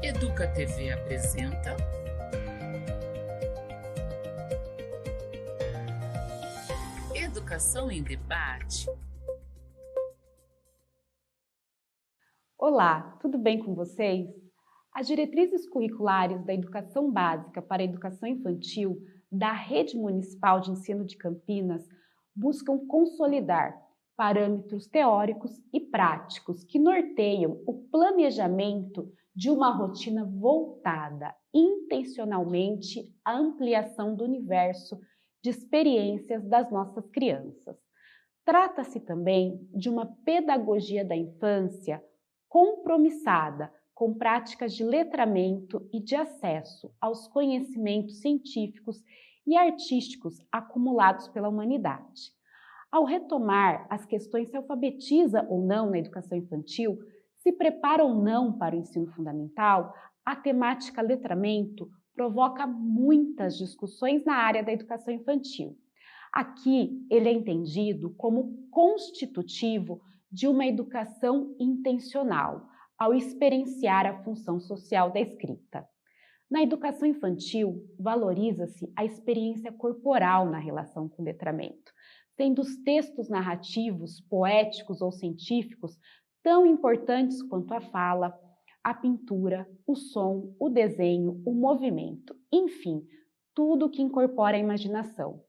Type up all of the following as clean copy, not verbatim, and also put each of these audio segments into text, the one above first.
Educa TV apresenta Educação em Debate. Olá, tudo bem com vocês? As diretrizes curriculares da Educação Básica para a Educação Infantil da Rede Municipal de Ensino de Campinas buscam consolidar parâmetros teóricos e práticos que norteiam o planejamento de uma rotina voltada intencionalmente à ampliação do universo de experiências das nossas crianças. Trata-se também de uma pedagogia da infância compromissada com práticas de letramento e de acesso aos conhecimentos científicos e artísticos acumulados pela humanidade. Ao retomar as questões se alfabetiza ou não na educação infantil, se prepara ou não para o ensino fundamental, a temática letramento provoca muitas discussões na área da educação infantil. Aqui, ele é entendido como constitutivo de uma educação intencional, ao experienciar a função social da escrita. Na educação infantil, valoriza-se a experiência corporal na relação com o letramento, sendo os textos narrativos, poéticos ou científicos tão importantes quanto a fala, a pintura, o som, o desenho, o movimento, enfim, tudo que incorpora a imaginação.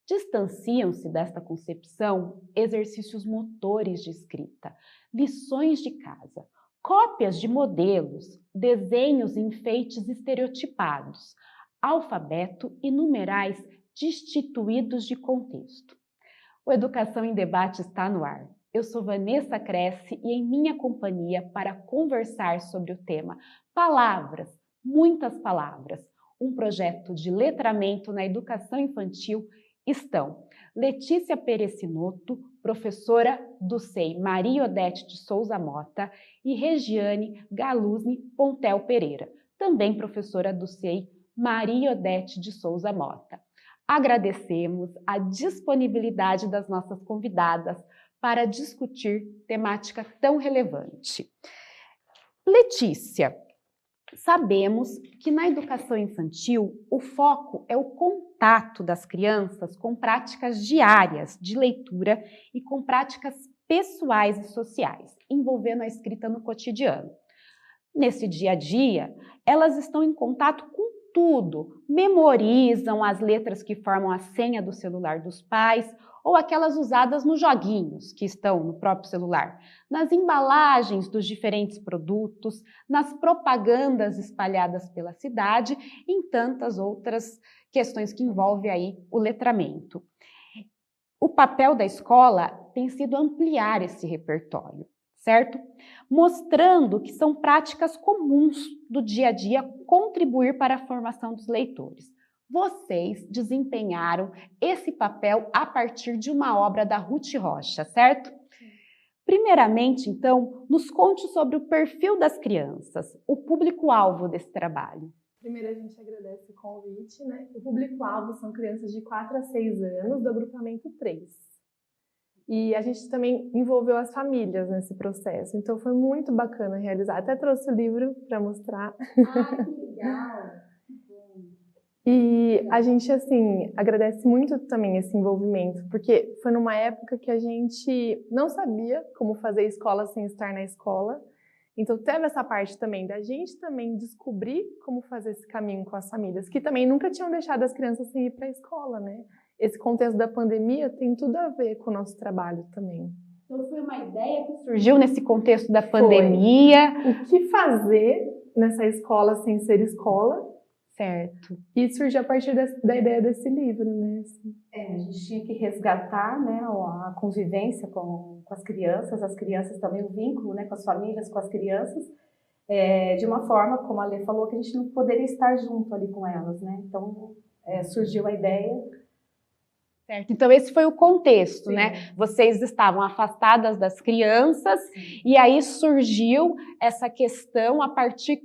Distanciam-se desta concepção exercícios motores de escrita, lições de casa, cópias de modelos, desenhos e enfeites estereotipados, alfabeto e numerais destituídos de contexto. O Educação em Debate está no ar. Eu sou Vanessa Cresce e em minha companhia para conversar sobre o tema Palavras, Muitas Palavras, um projeto de letramento na educação infantil, estão Letícia Perecinoto, professora do SEI Maria Odete de Souza Mota, e Regiane Galuzzi Pontel Pereira, também professora do SEI Maria Odete de Souza Mota. Agradecemos a disponibilidade das nossas convidadas para discutir temática tão relevante. Letícia, sabemos que na educação infantil o foco é o contato das crianças com práticas diárias de leitura e com práticas pessoais e sociais, envolvendo a escrita no cotidiano. Nesse dia a dia, elas estão em contato com tudo, memorizam as letras que formam a senha do celular dos pais ou aquelas usadas nos joguinhos que estão no próprio celular, nas embalagens dos diferentes produtos, nas propagandas espalhadas pela cidade e em tantas outras questões que envolvem aí o letramento. O papel da escola tem sido ampliar esse repertório, certo? Mostrando que são práticas comuns do dia a dia contribuir para a formação dos leitores. Vocês desempenharam esse papel a partir de uma obra da Ruth Rocha, certo? Primeiramente, então, nos conte sobre o perfil das crianças, o público-alvo desse trabalho. Primeiro, a gente agradece o convite, né? O público-alvo são crianças de 4 a 6 anos do agrupamento 3. E a gente também envolveu as famílias nesse processo, então foi muito bacana realizar. Até trouxe o livro para mostrar. Ah, que legal! E a gente, assim, agradece muito também esse envolvimento, porque foi numa época que a gente não sabia como fazer escola sem estar na escola. Então teve essa parte também da gente também descobrir como fazer esse caminho com as famílias, que também nunca tinham deixado as crianças sem ir para a escola, né? Esse contexto da pandemia tem tudo a ver com o nosso trabalho também. Então foi uma ideia que surgiu nesse contexto da pandemia. O que fazer nessa escola sem ser escola? Certo. E surgiu a partir da ideia desse livro, né? Assim. A gente tinha que resgatar, né, a convivência com as crianças também, o vínculo, né, com as famílias, com as crianças, de uma forma, como a Lê falou, que a gente não poderia estar junto ali com elas, né? Então, surgiu a ideia. Certo. Então esse foi o contexto, Sim. né? Vocês estavam afastadas das crianças e aí surgiu essa questão a partir...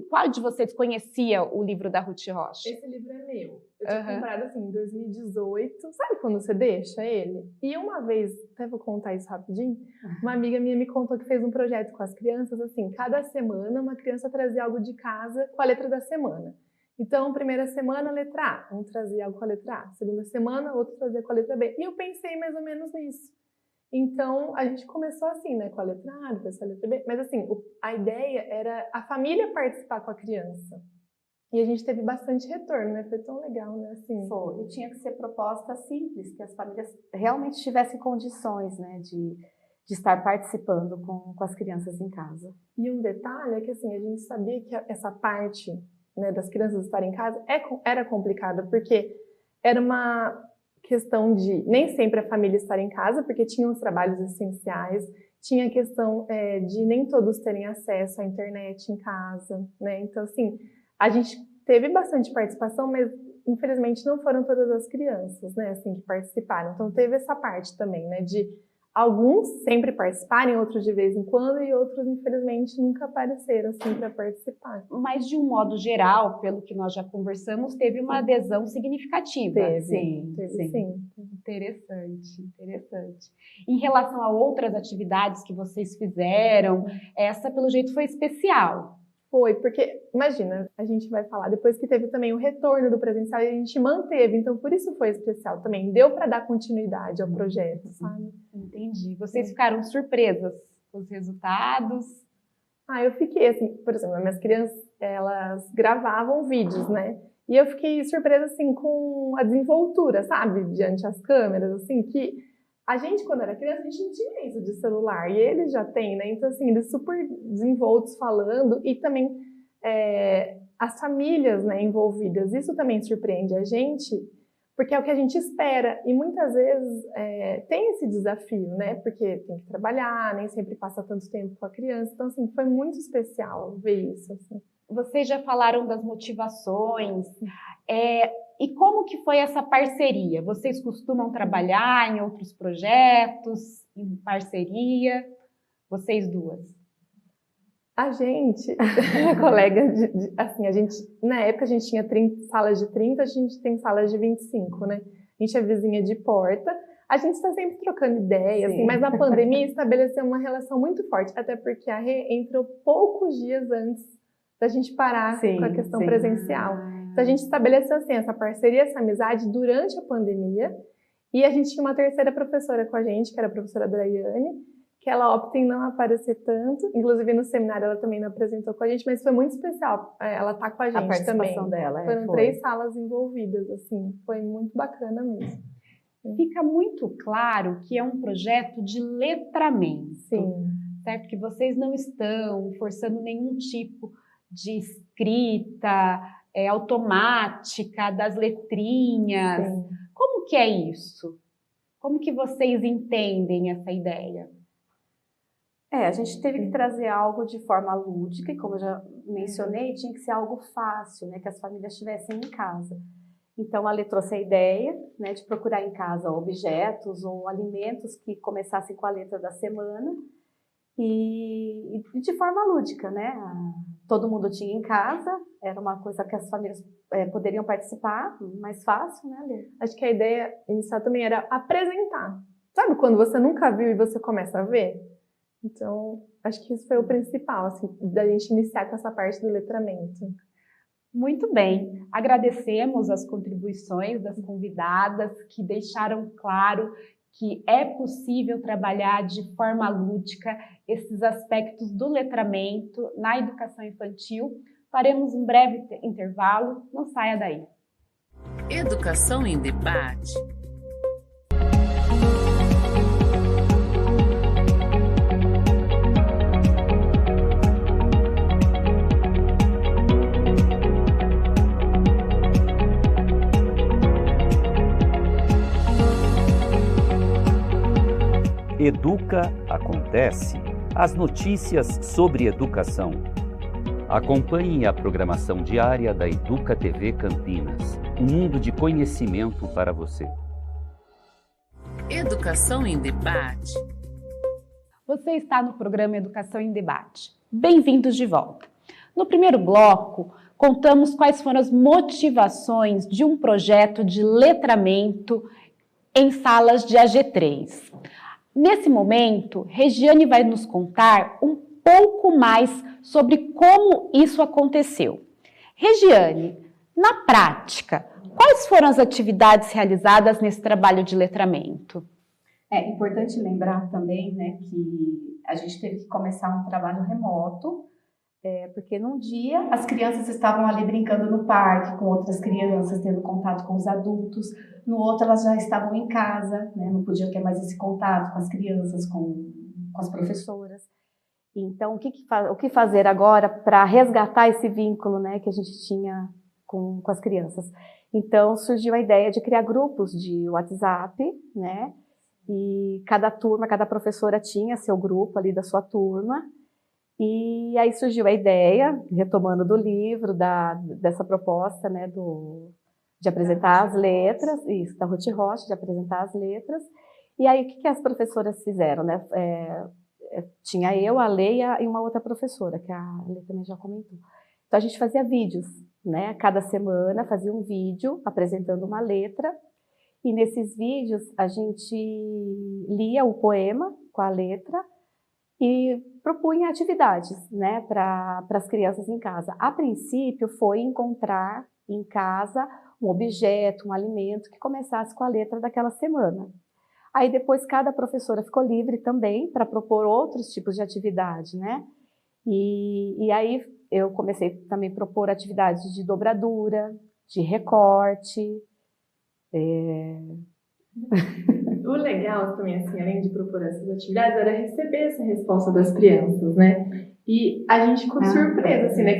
Qual de vocês conhecia o livro da Ruth Rocha? Esse livro é meu. Eu tinha comprado assim em 2018. Sabe quando você deixa ele? E uma vez, até vou contar isso rapidinho, uma amiga minha me contou que fez um projeto com as crianças, assim, cada semana uma criança trazia algo de casa com a letra da semana. Então, primeira semana, letra A, um trazia algo com a letra A. Segunda semana, outro trazia com a letra B. E eu pensei mais ou menos nisso. Então, a gente começou assim, né, com a letra A, depois com a letra B. Mas assim, a ideia era a família participar com a criança. E a gente teve bastante retorno, né? Foi tão legal, né? Assim. Foi. E tinha que ser proposta simples, que as famílias realmente tivessem condições, né, de estar participando com as crianças em casa. E um detalhe é que, assim, a gente sabia que essa parte, né, das crianças estarem em casa era complicada, porque era uma questão de nem sempre a família estar em casa, porque tinha os trabalhos essenciais, tinha a questão de nem todos terem acesso à internet em casa, né? Então, assim, a gente teve bastante participação, mas infelizmente não foram todas as crianças, né, assim, que participaram. Então teve essa parte também, né, de alguns sempre participarem, outros de vez em quando, e outros, infelizmente, nunca apareceram assim para participar. Mas, de um modo geral, pelo que nós já conversamos, teve uma adesão significativa. Teve, sim. sim. Interessante, interessante. Em relação a outras atividades que vocês fizeram, essa, pelo jeito, foi especial. Foi, porque, imagina, a gente vai falar, depois que teve também o retorno do presencial, a gente manteve, então por isso foi especial também, deu para dar continuidade ao projeto, sabe? Entendi. Vocês ficaram surpresas com os resultados? Eu fiquei assim, por exemplo, as minhas crianças, elas gravavam vídeos, né? E eu fiquei surpresa, assim, com a desenvoltura, sabe? Diante das câmeras, assim, que a gente, quando era criança, a gente não tinha isso de celular, e eles já têm, né? Então, assim, eles super desenvoltos falando, e também as famílias, né, envolvidas. Isso também surpreende a gente, porque é o que a gente espera. E muitas vezes tem esse desafio, né? Porque tem que trabalhar, nem sempre passa tanto tempo com a criança. Então, assim, foi muito especial ver isso, assim. Vocês já falaram das motivações. E como que foi essa parceria? Vocês costumam trabalhar em outros projetos, em parceria? Vocês duas? A gente, colega, assim, a gente, na época a gente tinha salas de 30, a gente tem salas de 25, né? A gente é vizinha de porta, a gente está sempre trocando ideias, assim, mas na pandemia estabeleceu uma relação muito forte, até porque a Rê entrou poucos dias antes da gente parar com a questão presencial. Então a gente estabeleceu assim, essa parceria, essa amizade durante a pandemia, e a gente tinha uma terceira professora com a gente, que era a professora Daiane, que ela opta em não aparecer tanto, inclusive no seminário ela também não apresentou com a gente, mas foi muito especial, ela tá com a gente a participação também. Dela, Foram 3 salas envolvidas, assim, foi muito bacana mesmo. Fica muito claro que é um projeto de letramento, Sim. certo? Que vocês não estão forçando nenhum tipo de escrita automática das letrinhas. Sim. Como que é isso? Como que vocês entendem essa ideia? A gente teve que trazer algo de forma lúdica, e como eu já mencionei, tinha que ser algo fácil, né, que as famílias tivessem em casa. Então, a Lê trouxe a ideia, né, de procurar em casa objetos ou alimentos que começassem com a letra da semana, e de forma lúdica, né? Todo mundo tinha em casa, era uma coisa que as famílias poderiam participar, mais fácil, né, Lê? Acho que a ideia inicial também era apresentar. Sabe quando você nunca viu e você começa a ver? Então, acho que isso foi o principal, assim, da gente iniciar com essa parte do letramento. Muito bem, agradecemos as contribuições das convidadas que deixaram claro que é possível trabalhar de forma lúdica esses aspectos do letramento na educação infantil. Faremos um breve intervalo, não saia daí. Educação em debate. Educa Acontece, as notícias sobre educação. Acompanhe a programação diária da Educa TV Campinas, um mundo de conhecimento para você. Educação em Debate. Você está no programa Educação em Debate. Bem-vindos de volta. No primeiro bloco, contamos quais foram as motivações de um projeto de letramento em salas de AG3. Nesse momento, Regiane vai nos contar um pouco mais sobre como isso aconteceu. Regiane, na prática, quais foram as atividades realizadas nesse trabalho de letramento? É importante lembrar também, né, que a gente teve que começar um trabalho remoto, porque num dia as crianças estavam ali brincando no parque com outras crianças, tendo contato com os adultos, no outro elas já estavam em casa, né, não podiam ter mais esse contato com as crianças, com as professoras. Então, o que fazer agora para resgatar esse vínculo, né, que a gente tinha com as crianças? Então, surgiu a ideia de criar grupos de WhatsApp, né? E cada turma, cada professora tinha seu grupo ali da sua turma. E aí surgiu a ideia, retomando do livro, dessa proposta, né, de apresentar as letras, isso, da Ruth Rocha, de apresentar as letras. E aí, o que as professoras fizeram, né? Tinha eu, a Leia e uma outra professora, que a Leia também já comentou. Então, a gente fazia vídeos, né? Cada semana fazia um vídeo apresentando uma letra. E nesses vídeos a gente lia o poema com a letra e propunha atividades, né, para as crianças em casa. A princípio foi encontrar em casa um objeto, um alimento que começasse com a letra daquela semana. Aí depois cada professora ficou livre também para propor outros tipos de atividade, né? E aí eu comecei também a propor atividades de dobradura, de recorte. O legal também, assim, além de propor essas atividades, era receber essa resposta das crianças, né? E a gente ficou surpresa, assim, né?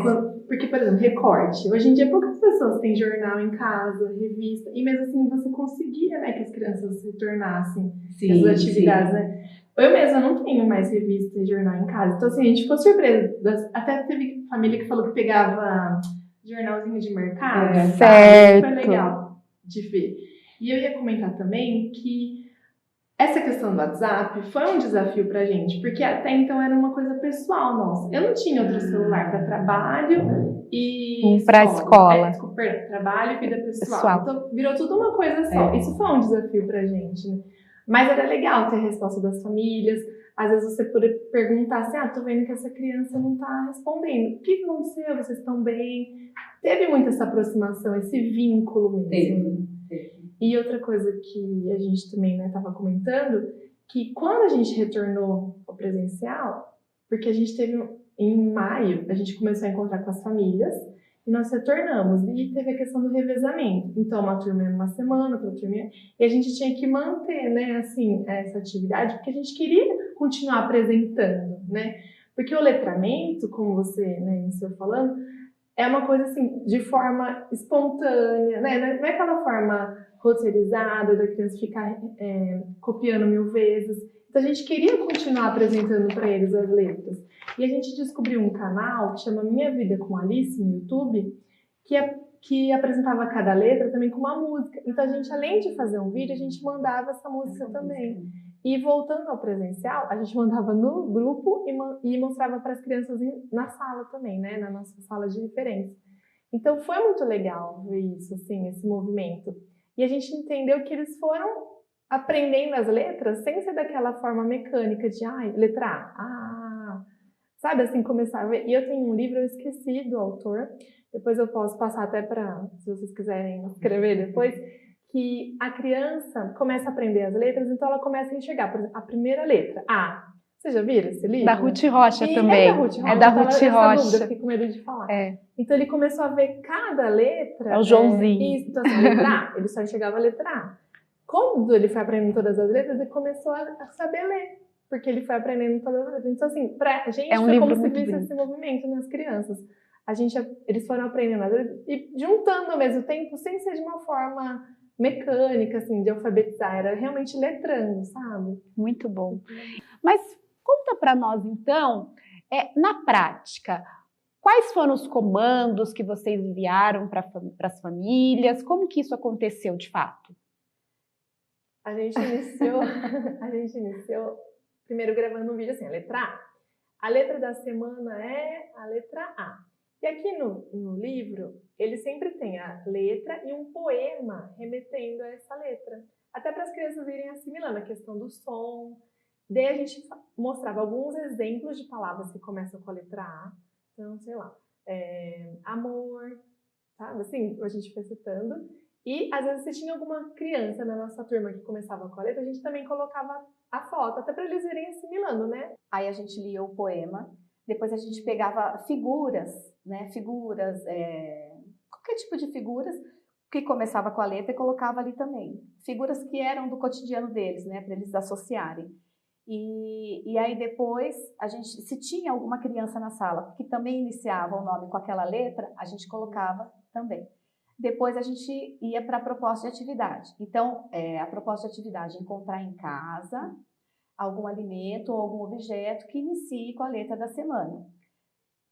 Porque, por exemplo, recorte. Hoje em dia, poucas pessoas têm jornal em casa, revista, e mesmo assim você conseguia, né, que as crianças retornassem essas atividades, né? Eu mesma não tenho mais revista e jornal em casa. Então, assim, a gente ficou surpresa. Até teve família que falou que pegava jornalzinho de mercado. Certo. Foi legal de ver. E eu ia comentar também que essa questão do WhatsApp foi um desafio pra gente, porque até então era uma coisa pessoal nossa. Eu não tinha outro celular para trabalho e para escola. Trabalho e vida pessoal. Então virou tudo uma coisa só. Isso foi um desafio pra gente, né? Mas era legal ter a resposta das famílias. Às vezes você poder perguntar assim, tô vendo que essa criança não tá respondendo. O que aconteceu? Vocês estão bem? Teve muito essa aproximação, esse vínculo mesmo. E outra coisa que a gente também estava comentando, que quando a gente retornou ao presencial, porque a gente teve, em maio, a gente começou a encontrar com as famílias, e nós retornamos, e teve a questão do revezamento. Então, uma turma era uma semana, outra turma, e a gente tinha que manter, né, assim, essa atividade, porque a gente queria continuar apresentando, né? Porque o letramento, como você, né, iniciou falando, é uma coisa assim, de forma espontânea, né? Não é aquela forma roteirizada da criança ficar copiando 1000 vezes. Então a gente queria continuar apresentando para eles as letras. E a gente descobriu um canal que chama Minha Vida com Alice no YouTube, que apresentava cada letra também com uma música. Então a gente, além de fazer um vídeo, a gente mandava essa música também. E voltando ao presencial, a gente mandava no grupo e mostrava para as crianças na sala também, né? Na nossa sala de referência. Então foi muito legal ver isso, assim, esse movimento. E a gente entendeu que eles foram aprendendo as letras sem ser daquela forma mecânica de, letra A, sabe, assim, começar a ver. E eu tenho um livro, eu esqueci do autor, depois eu posso passar até para, se vocês quiserem escrever depois, que a criança começa a aprender as letras, então ela começa a enxergar, por exemplo, a primeira letra, A. Vocês já viram esse livro? Da Ruth Rocha também. É da Ruth Rocha. Eu fiquei com medo de falar. Então ele começou a ver cada letra. É o Joãozinho. Isso, então assim, a letra A, ele só enxergava a letra A. Quando ele foi aprendendo todas as letras, ele começou a saber ler, porque ele foi aprendendo todas as letras. Então assim, pra gente foi como se visse esse movimento nas crianças. Eles foram aprendendo as letras e juntando ao mesmo tempo, sem ser de uma forma mecânica, assim, de alfabetizar, era realmente letrando, sabe? Muito bom. Mas conta para nós, então, na prática, quais foram os comandos que vocês enviaram para as famílias? Como que isso aconteceu de fato? A gente iniciou primeiro gravando um vídeo assim, a letra A. A letra da semana é a letra A. E aqui no livro, ele sempre tem a letra e um poema remetendo a essa letra. Até para as crianças irem assimilando a questão do som. Daí a gente mostrava alguns exemplos de palavras que começam com a letra A. Então, sei lá, amor, sabe? Assim, a gente foi citando. E às vezes se tinha alguma criança na nossa turma que começava com a letra, a gente também colocava a foto, até para eles irem assimilando, né? Aí a gente lia o poema, depois a gente pegava figuras, né? Qualquer tipo de figuras que começava com a letra e colocava ali também. Figuras que eram do cotidiano deles, né? Para eles associarem. E aí depois, se tinha alguma criança na sala que também iniciava o nome com aquela letra, a gente colocava também. Depois a gente ia para a proposta de atividade. Então, a proposta de atividade é encontrar em casa algum alimento ou algum objeto que inicie com a letra da semana.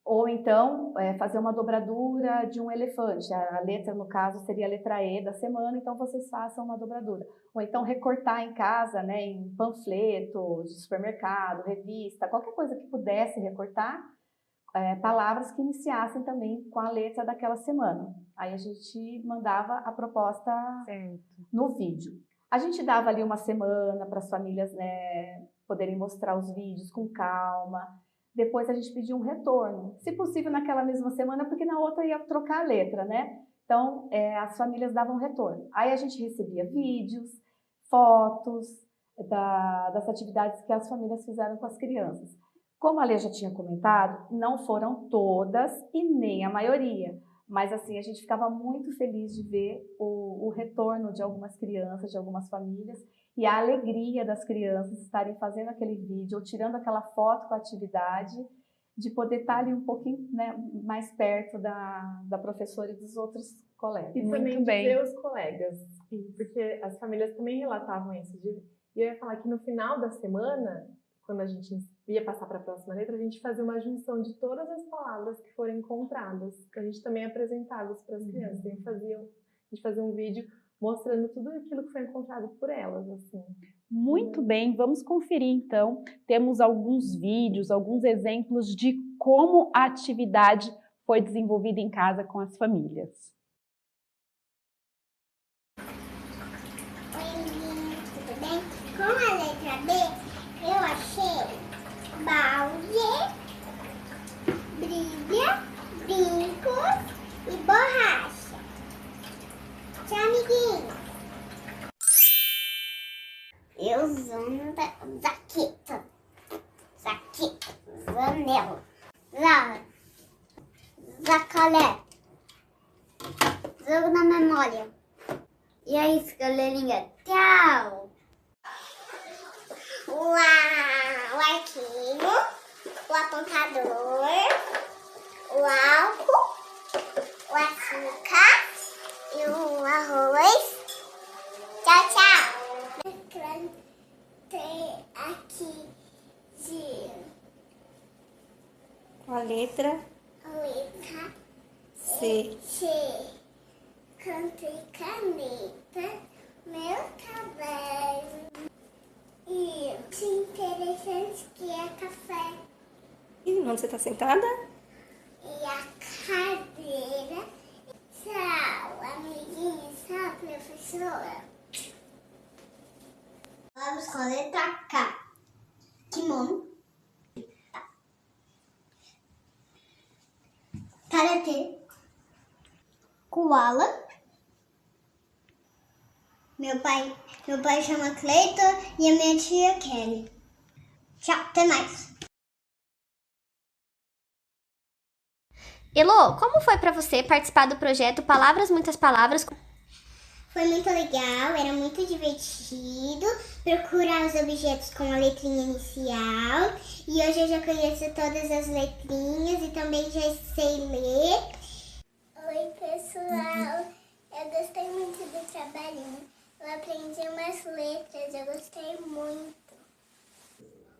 Ou então, fazer uma dobradura de um elefante. A letra, no caso, seria a letra E da semana, então vocês façam uma dobradura. Ou então recortar em casa, né, em panfleto de supermercado, revista, qualquer coisa que pudesse recortar, palavras que iniciassem também com a letra daquela semana. Aí a gente mandava a proposta no vídeo. A gente dava ali uma semana para as famílias, né, poderem mostrar os vídeos com calma. Depois a gente pedia um retorno, se possível naquela mesma semana, porque na outra ia trocar a letra, né? Então, as famílias davam retorno. Aí a gente recebia vídeos, fotos das atividades que as famílias fizeram com as crianças. Como a Lê já tinha comentado, não foram todas e nem a maioria, mas assim, a gente ficava muito feliz de ver o retorno de algumas crianças, de algumas famílias, e a alegria das crianças estarem fazendo aquele vídeo ou tirando aquela foto com a atividade, de poder estar ali um pouquinho, né, mais perto da professora e dos outros colegas. E também de ver os colegas, porque as famílias também relatavam isso. E eu ia falar que no final da semana, quando a gente ia passar para a próxima letra, a gente fazia uma junção de todas as palavras que foram encontradas. A gente também apresentava isso para as crianças. A gente fazia um vídeo mostrando tudo aquilo que foi encontrado por elas, assim. Muito bem, vamos conferir então. Temos alguns vídeos, alguns exemplos de como a atividade foi desenvolvida em casa com as famílias. Oi, tudo bem? Com a letra B, eu achei balde, brilha, brincos e borracha. Tchau, amiguinho. Eu uso jaqueta, zanela, jacaré, jogo na memória. E é isso, galerinha. Tchau! O arquinho, o apontador, o álcool, o açúcar e o arroz. Tchau, tchau! Tem aqui com a letra C. Canto e caneta, meu cabelo. E que interessante que é café. E onde você está sentada? E a cadeira. Tchau, amiguinha. Tchau, professora. Vamos com a letra K. Kimono. Karatê. Koala. Meu pai chama Cleiton e a minha tia Kelly. Tchau, até mais. Elô, como foi pra você participar do projeto Palavras, Muitas Palavras? Foi muito legal, era muito divertido procurar os objetos com a letrinha inicial. E hoje eu já conheço todas as letrinhas e também já sei ler. Oi, pessoal. Eu gostei muito do trabalhinho. Eu aprendi umas letras, eu gostei muito.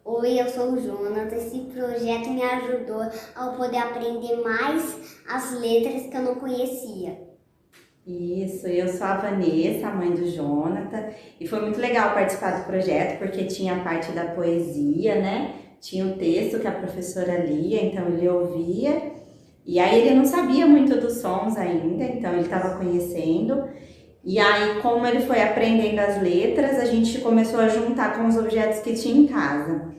Oi, eu sou o Jonas. Esse projeto me ajudou a poder aprender mais as letras que eu não conhecia. Isso, eu sou a Vanessa, a mãe do Jonathan, e foi muito legal participar do projeto, porque tinha a parte da poesia, né? Tinha o texto que a professora lia, então ele ouvia, e aí ele não sabia muito dos sons ainda, então ele estava conhecendo, e aí como ele foi aprendendo as letras, a gente começou a juntar com os objetos que tinha em casa.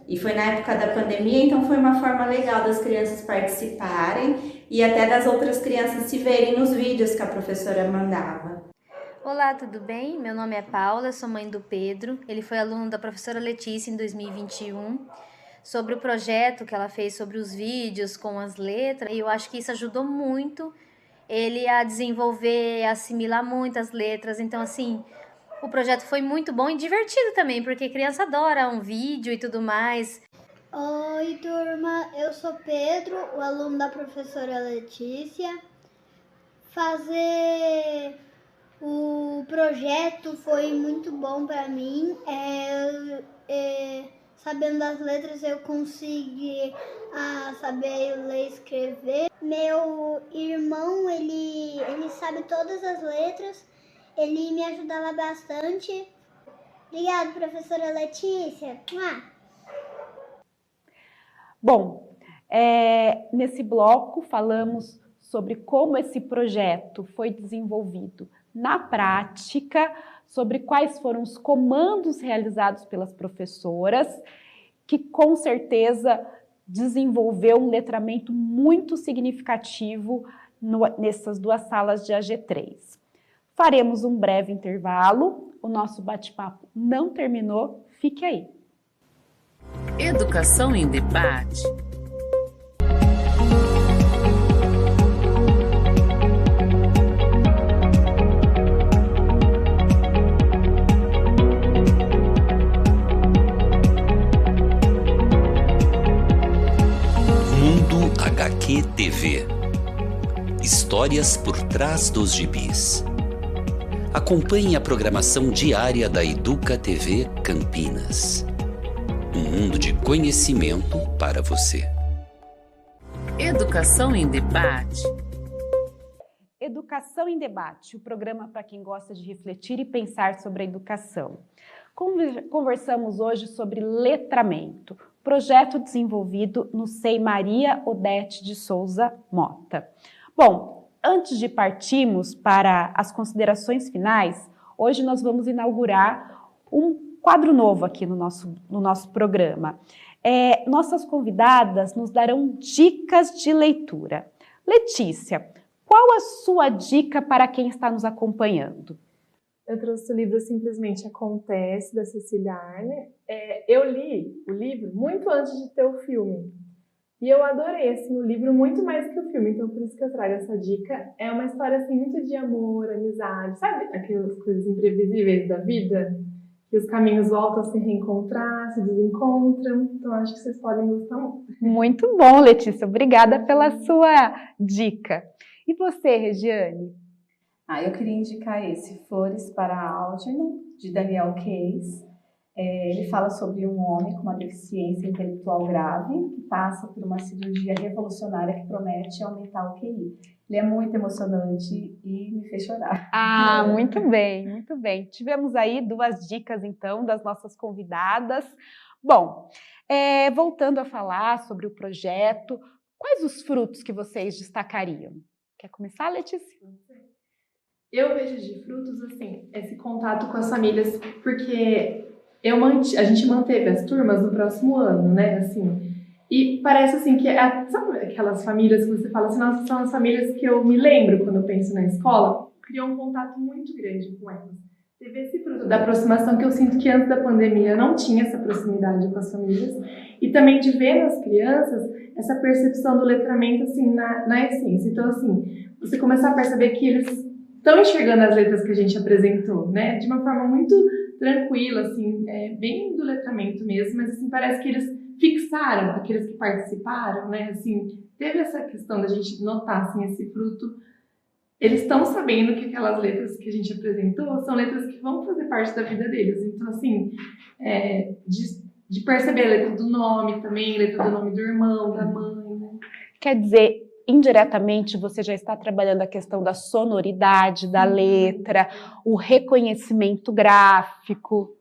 E foi na época da pandemia, então foi uma forma legal das crianças participarem e até das outras crianças se verem nos vídeos que a professora mandava. Olá, tudo bem? Meu nome é Paula, eu sou mãe do Pedro. Ele foi aluno da professora Letícia em 2021. Sobre o projeto que ela fez sobre os vídeos com as letras, e eu acho que isso ajudou muito ele a desenvolver, a assimilar muitas letras. Então, assim, o projeto foi muito bom e divertido também, porque criança adora um vídeo e tudo mais. Oi, turma, eu sou Pedro, o aluno da professora Letícia. Fazer o projeto foi muito bom para mim. Sabendo das letras, eu consegui saber ler e escrever. Meu irmão, ele sabe todas as letras. Ele me ajudava bastante. Obrigada, professora Letícia. Bom, nesse bloco falamos sobre como esse projeto foi desenvolvido na prática, sobre quais foram os comandos realizados pelas professoras, que com certeza desenvolveu um letramento muito significativo nessas duas salas de AG3. Faremos um breve intervalo, o nosso bate-papo não terminou, fique aí. Educação em Debate. Mundo HQ TV. Histórias por trás dos gibis. Acompanhe a programação diária da Educa TV Campinas. Um mundo de conhecimento para você. Educação em Debate. Educação em Debate, o programa para quem gosta de refletir e pensar sobre a educação. Conversamos hoje sobre letramento, projeto desenvolvido no SEI Maria Odete de Souza Mota. Bom, antes de partirmos para as considerações finais, hoje nós vamos inaugurar um quadro novo aqui no nosso programa. Nossas convidadas nos darão dicas de leitura. Letícia, qual a sua dica para quem está nos acompanhando? Eu trouxe o livro Simplesmente Acontece, da Cecília Arner. Eu li o livro muito antes de ter o filme. E eu adorei assim, o livro muito mais que o filme, então por isso que eu trago essa dica. É uma história assim, muito de amor, amizade, sabe? Aquelas coisas imprevisíveis da vida, que os caminhos voltam a se reencontrar, se desencontram. Então acho que vocês podem gostar muito. Muito bom, Letícia. Obrigada pela sua dica. E você, Regiane? Eu queria indicar esse, Flores para Algernon, de Daniel Case. Ele fala sobre um homem com uma deficiência intelectual grave que passa por uma cirurgia revolucionária que promete aumentar o QI. Ele é muito emocionante e me fez chorar. Muito bem, muito bem. Tivemos aí duas dicas, então, das nossas convidadas. Bom, voltando a falar sobre o projeto, quais os frutos que vocês destacariam? Quer começar, Letícia? Eu vejo de frutos, assim, esse contato com as famílias, porque a gente manteve as turmas no próximo ano, né, assim, e parece, assim, que sabe aquelas famílias que você fala assim, nossa, são as famílias que eu me lembro quando eu penso na escola, criou um contato muito grande com elas. Teve esse fruto da aproximação que eu sinto que antes da pandemia não tinha essa proximidade com as famílias, e também de ver nas crianças essa percepção do letramento, assim, na essência. Então, assim, você começar a perceber que eles estão enxergando as letras que a gente apresentou, né? De uma forma muito tranquila, assim, bem do letramento mesmo, mas assim, parece que eles fixaram aqueles que participaram, né? Assim, teve essa questão da gente notar, assim, esse fruto. Eles estão sabendo que aquelas letras que a gente apresentou são letras que vão fazer parte da vida deles. Então, assim, de perceber a letra do nome também, a letra do nome do irmão, da mãe, né? Quer dizer, indiretamente você já está trabalhando a questão da sonoridade da letra, o reconhecimento gráfico,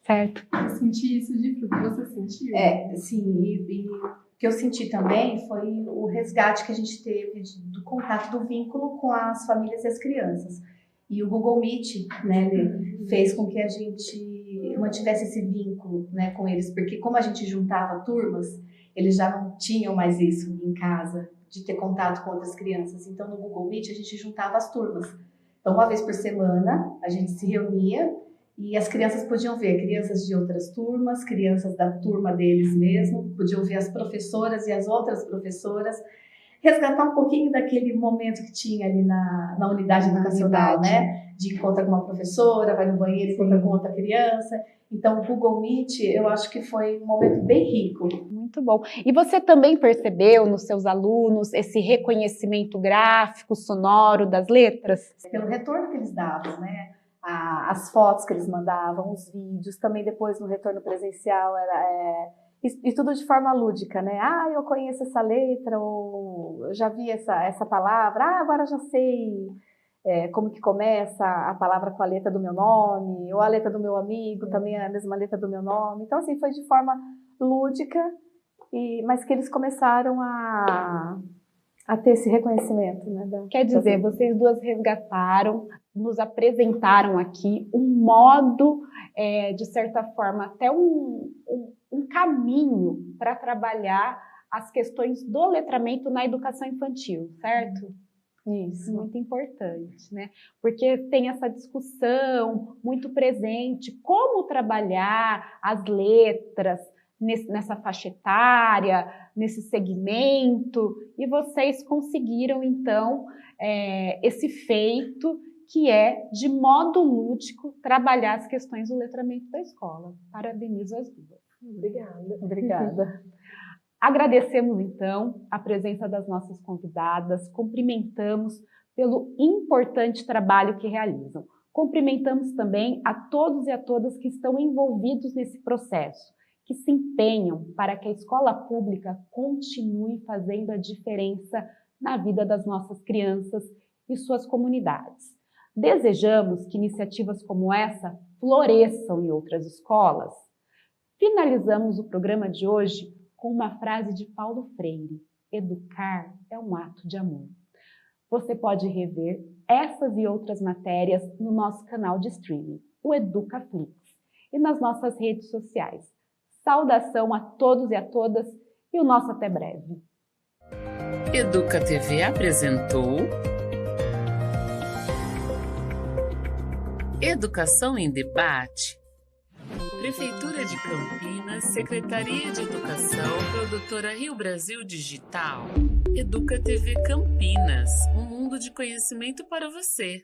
certo? Eu senti isso de tudo. Você sentiu? Sim. E o que eu senti também foi o resgate que a gente teve do contato, do vínculo com as famílias e as crianças. E o Google Meet, né, ele fez com que a gente mantivesse esse vínculo, né, com eles, porque como a gente juntava turmas, eles já não tinham mais isso em casa, de ter contato com outras crianças. Então, no Google Meet, a gente juntava as turmas. Então, uma vez por semana, a gente se reunia e as crianças podiam ver crianças de outras turmas, crianças da turma deles mesmo, podiam ver as professoras e as outras professoras, resgatar um pouquinho daquele momento que tinha ali na unidade educacional, né? De encontrar com uma professora, vai no banheiro, encontra com outra criança. Então, o Google Meet, eu acho que foi um momento bem rico. Muito bom. E você também percebeu nos seus alunos esse reconhecimento gráfico, sonoro das letras? Pelo retorno que eles davam, né? As fotos que eles mandavam, os vídeos, também depois no retorno presencial, e tudo de forma lúdica, né? Eu conheço essa letra, ou eu já vi essa palavra, agora já sei como que começa a palavra com a letra do meu nome, ou a letra do meu amigo, também é a mesma letra do meu nome. Então, assim, foi de forma lúdica, mas que eles começaram a ter esse reconhecimento, né? Quer dizer, vocês duas resgataram, nos apresentaram aqui um modo, de certa forma, até um caminho para trabalhar as questões do letramento na educação infantil, certo? Isso, muito importante, né? Porque tem essa discussão muito presente, como trabalhar as letras nessa faixa etária, nesse segmento, e vocês conseguiram, então, esse feito que é, de modo lúdico, trabalhar as questões do letramento da escola. Parabenizo as duas. Obrigada. Agradecemos, então, a presença das nossas convidadas, cumprimentamos pelo importante trabalho que realizam. Cumprimentamos também a todos e a todas que estão envolvidos nesse processo, que se empenham para que a escola pública continue fazendo a diferença na vida das nossas crianças e suas comunidades. Desejamos que iniciativas como essa floresçam em outras escolas. Finalizamos o programa de hoje com uma frase de Paulo Freire: educar é um ato de amor. Você pode rever essas e outras matérias no nosso canal de streaming, o EducaFlix, e nas nossas redes sociais. Saudação a todos e a todas e o nosso até breve. Educa TV apresentou Educação em Debate. Prefeitura de Campinas, Secretaria de Educação, Produtora Rio Brasil Digital. Educa TV Campinas, um mundo de conhecimento para você.